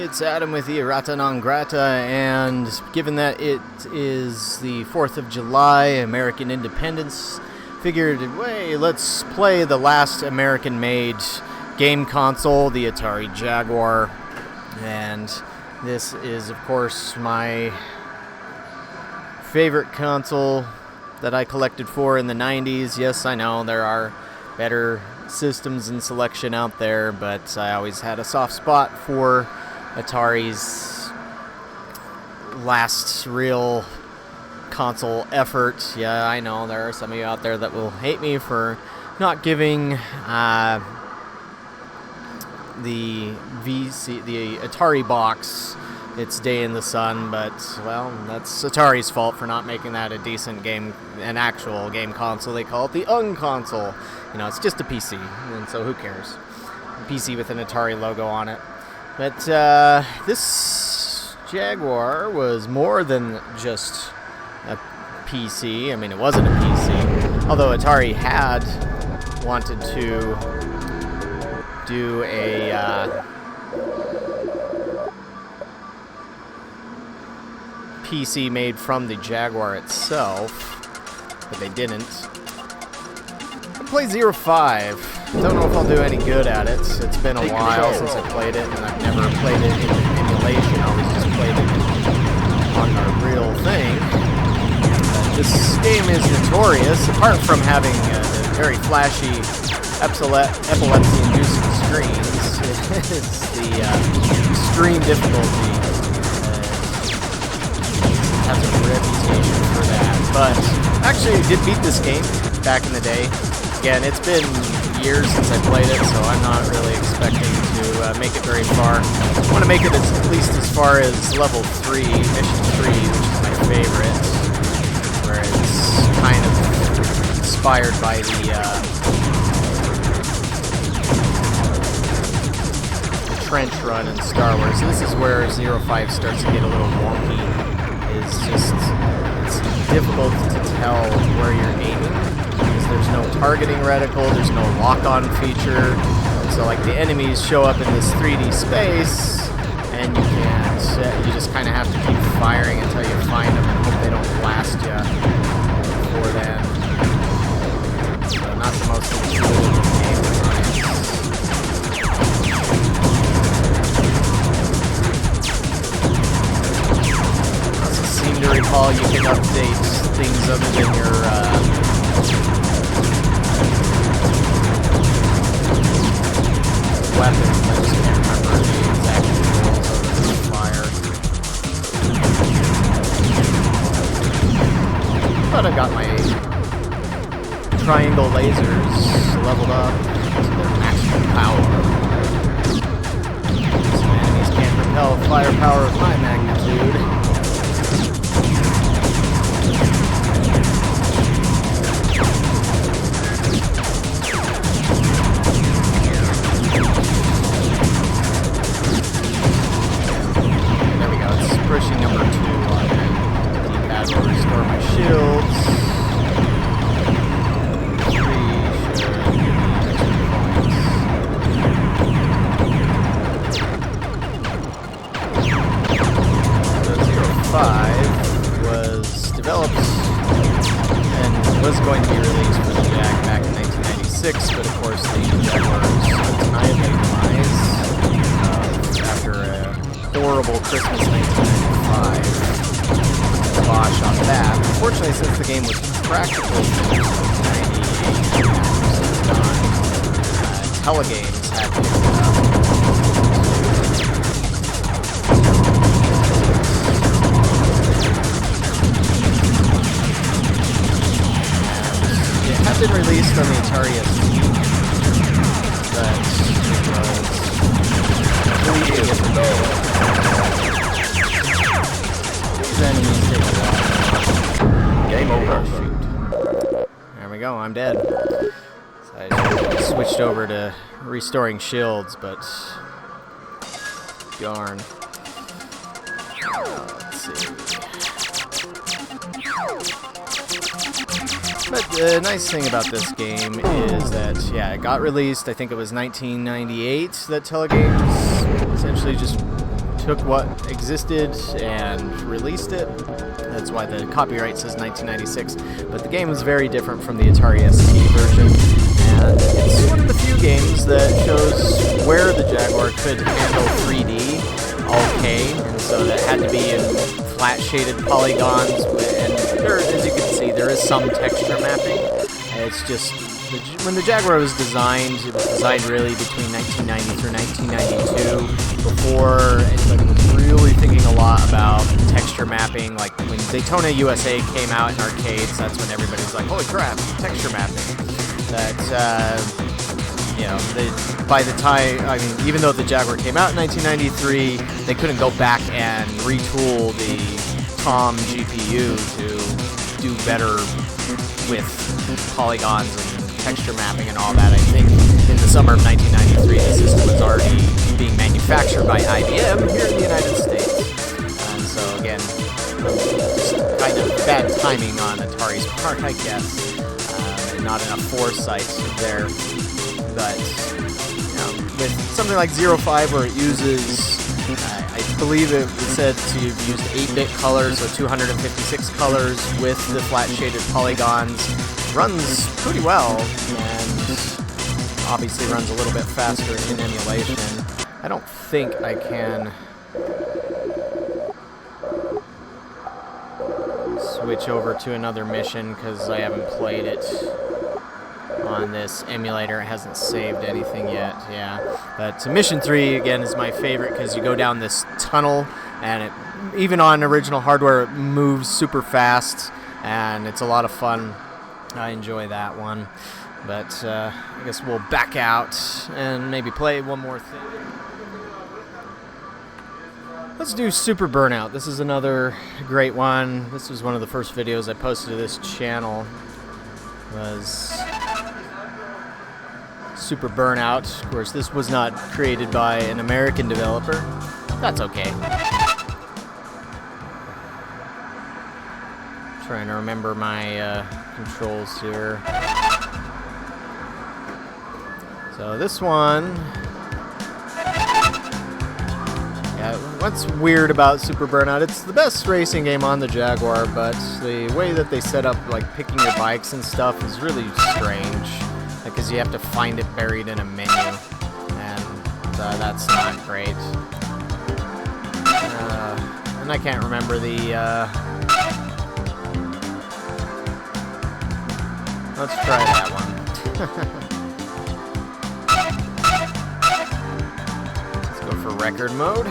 It's Adam with the Errata Non Grata, and given that it is the 4th of July, American Independence, figured, hey, let's play the last American-made game console, the Atari Jaguar. And this is, of course, my favorite console that I collected for in the 90s. Yes, I know there are better systems and selection out there, but I always had a soft spot for Atari's last real console effort. Yeah, I know there are some of you out there that will hate me for not giving the Atari box its day in the sun, but, well, that's Atari's fault for not making that a decent game, an actual game console. They call it the console. You know, it's just a PC, and so who cares? A PC with an Atari logo on it. But this Jaguar was more than just a PC. I mean, it wasn't a PC, although Atari had wanted to do a PC made from the Jaguar itself, but they didn't. I played 05. Don't know if I'll do any good at it. It's been a while since I played it, and I've never played it in emulation. I always just played it on the real thing. This game is notorious, apart from having very flashy epilepsy-inducing screens. It's the extreme difficulty. Has a reputation for that. But actually, I did beat this game back in the day. Again, it's been years since I played it, so I'm not really expecting to make it very far. I want to make it at least as far as level 3, mission 3, which is my favorite, where it's kind of inspired by the trench run in Star Wars. So this is where 05 starts to get a little wonky. It's difficult to tell where you're aiming, because there's no targeting reticle, there's no lock-on feature. So like the enemies show up in this 3D space, and you can't, you just kind of have to keep firing until you find them and hope they don't blast you before then. So not the most intuitive game. To recall, you can update things other than your weapons. I just can't remember the exact controls of the fire. But I got my triangle lasers leveled up to their maximum power. Some enemies can't repel firepower of my magnitude. Pushing number 2 on the D-pad will restore my shields. 3 should give me 2 points. 05 was developed and was going to be released for the Jag back in 1996, but of course the Jaguar's undeniably demise after a horrible Christmas 1995 Bosch on that. Unfortunately, since the game was practically finished in 98, Telegames had picked it up. And it had been released on the Atari ST, but it was these enemies take a while. Game over. Shoot. There we go, I'm dead. So I switched over to restoring shields, but darn. Let's see. But the nice thing about this game is that, yeah, it got released, I think it was 1998, that Telegames essentially just took what existed and released it. That's why the copyright says 1996. But the game is very different from the Atari ST version. And it's one of the few games that shows where the Jaguar could handle 3D okay. And so that had to be in flat shaded polygons. And there, as you can see, there is some texture mapping. It's just, when the Jaguar was designed, it was designed really between 1990 through 1992, before anybody was really thinking a lot about texture mapping. Like when Daytona USA came out in arcades, that's when everybody was like, holy crap, texture mapping. That, by the time, I mean, even though the Jaguar came out in 1993, they couldn't go back and retool the TOM GPU to do better with polygons and texture mapping and all that. I think in the summer of 1993, the system was already being manufactured by IBM here in the United States. And so again, just kind of bad timing on Atari's part, I guess. Not enough foresight there. But with something like 05, where it uses, I believe it said to use 8-bit colors, so 256 colors with the flat shaded polygons, runs pretty well, and obviously runs a little bit faster in emulation. I don't think I can switch over to another mission because I haven't played it on this emulator. It hasn't saved anything yet, yeah. But Mission 3, again, is my favorite because you go down this tunnel, and it, even on original hardware, it moves super fast, and it's a lot of fun. I enjoy that one. But I guess we'll back out and maybe play one more thing. Let's do Super Burnout. This is another great one. This was one of the first videos I posted to this channel. Was Super Burnout. Of course, this was not created by an American developer. That's okay. Trying to remember my controls here. So this one, yeah, what's weird about Super Burnout, it's the best racing game on the Jaguar, but the way that they set up, like, picking your bikes and stuff is really strange, because you have to find it buried in a menu, and that's not great. And I can't remember the, let's try that one. For record mode.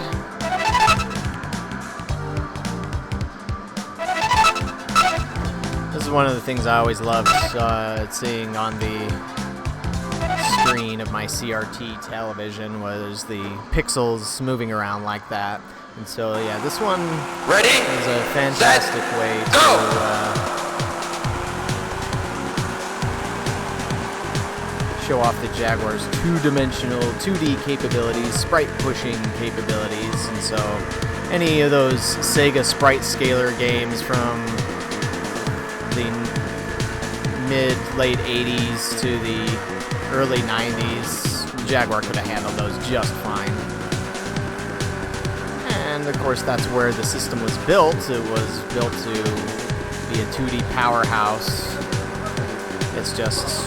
This is one of the things I always loved seeing on the screen of my CRT television, was the pixels moving around like that. And so yeah, this one is a fantastic way to show off the Jaguar's two-dimensional, 2D capabilities, sprite pushing capabilities, and so any of those Sega sprite scaler games from the mid-late 80s to the early 90s, Jaguar could have handled those just fine. And of course that's where the system was built. It was built to be a 2D powerhouse. It's just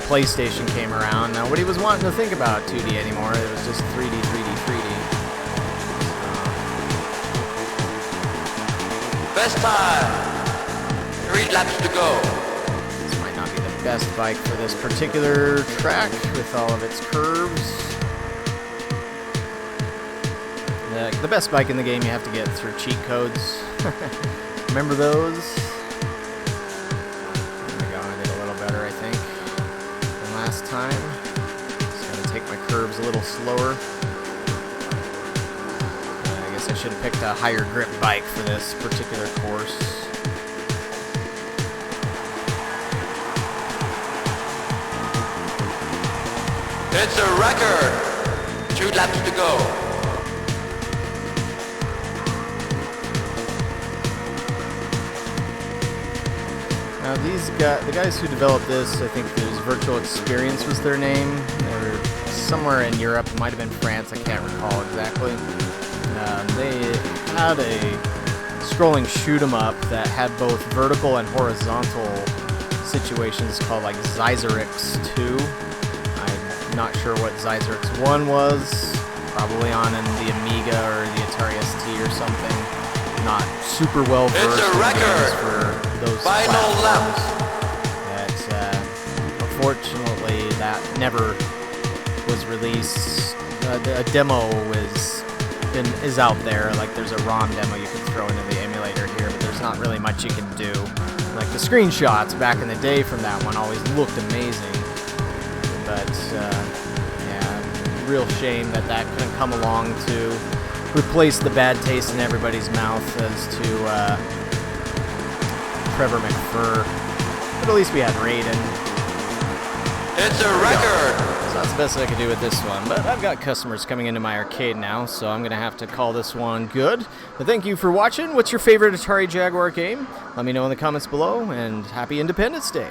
PlayStation came around, nobody was wanting to think about 2D anymore. It was just 3D, 3D, 3D. Best time! 3 laps to go. This might not be the best bike for this particular track with all of its curves. The best bike in the game, you have to get through cheat codes. Remember those? Last time. Just gotta take my curves a little slower. I guess I should have picked a higher grip bike for this particular course. It's a record! 2 laps to go. Now the guys who developed this, I think it was Virtual Experience was their name. They were somewhere in Europe, it might have been France, I can't recall exactly. They had a scrolling shoot 'em up that had both vertical and horizontal situations called like Zyzerix 2. I'm not sure what Zyzerix 1 was. Probably on in the Amiga or the Atari ST or something. Not super well versed It's a in record. games for those Final lap. platforms. That unfortunately that never was released. A demo is out there. Like there's a ROM demo you can throw into the emulator here, but there's not really much you can do. Like the screenshots back in the day from that one always looked amazing, but yeah, real shame that couldn't come along to replace the bad taste in everybody's mouth as to Trevor McFur. But at least we had Raiden. It's a record. So that's the best I could do with this one. But I've got customers coming into my arcade now, so I'm going to have to call this one good. But thank you for watching. What's your favorite Atari Jaguar game? Let me know in the comments below, and happy Independence Day.